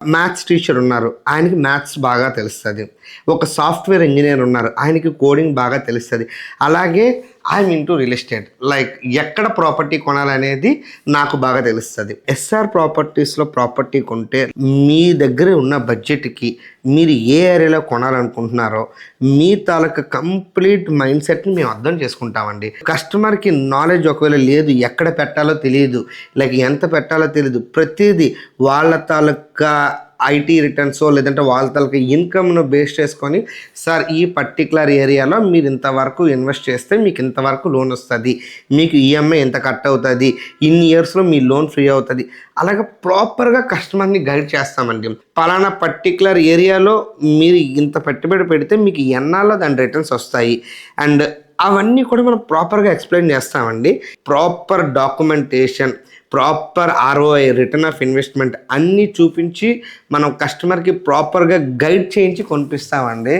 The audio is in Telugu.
మ్యాథ్స్ టీచర్ ఉన్నారు. ఆయనకి మ్యాథ్స్ బాగా తెలుస్తది. ఒక సాఫ్ట్‌వేర్ ఇంజినీర్ ఉన్నారు. ఆయనకి కోడింగ్ బాగా తెలుస్తది. అలాగే I'm into real estate. Like ఎక్కడ ప్రాపర్టీ కొనాలనేది నాకు బాగా తెలుస్తది. ఎస్ఆర్ ప్రాపర్టీస్‌లో ప్రాపర్టీ కొంటే మీ దగ్గర ఉన్న బడ్జెట్‌కి మీరు ఏ ఏరియాలో కొనాలనుకుంటున్నారో మీ తాలూకా కంప్లీట్ మైండ్ సెట్‌ని మేము అర్థం చేసుకుంటామండి. కస్టమర్‌కి నాలెడ్జ్ ఒకవేళ లేదు, ఎక్కడ పెట్టాలో తెలీదు, లైక్ ఎంత పెట్టాలో తెలీదు. ప్రతీదీ వాళ్ళ తాలూకా ఐటీ రిటర్న్సో లేదంటే వాళ్ళ తాలూకా ఇన్కమ్‌ను బేస్ చేసుకొని, సార్ ఈ పర్టిక్యులర్ ఏరియాలో మీరు ఇంతవరకు ఇన్వెస్ట్ చేస్తే మీకు ఇంతవరకు లోన్ వస్తది. మీకు ఈఎంఐ ఇంత కట్ అవుతది. ఇన్ని ఇయర్స్‌లో మీ లోన్ ఫ్రీ అవుతది. అలాగే ప్రాపర్‌గా కస్టమర్‌ని గైడ్ చేస్తామండి. పలానా పర్టిక్యులర్ ఏరియాలో మీరు ఇంత పెట్టుబడి పెడితే మీకు ఎన్నాళ్ళలో దాని రిటర్న్స్ వస్తాయి. అండ్ అవన్నీ కూడా మనం ప్రాపర్‌గా ఎక్స్‌ప్లెయిన్ చేస్తామండి. Proper documentation, proper ROI return of investment అన్నీ చూపించి మనం కస్టమర్‌కి ప్రాపర్‌గా గైడ్ చేయించి కొనిపిస్తామండి.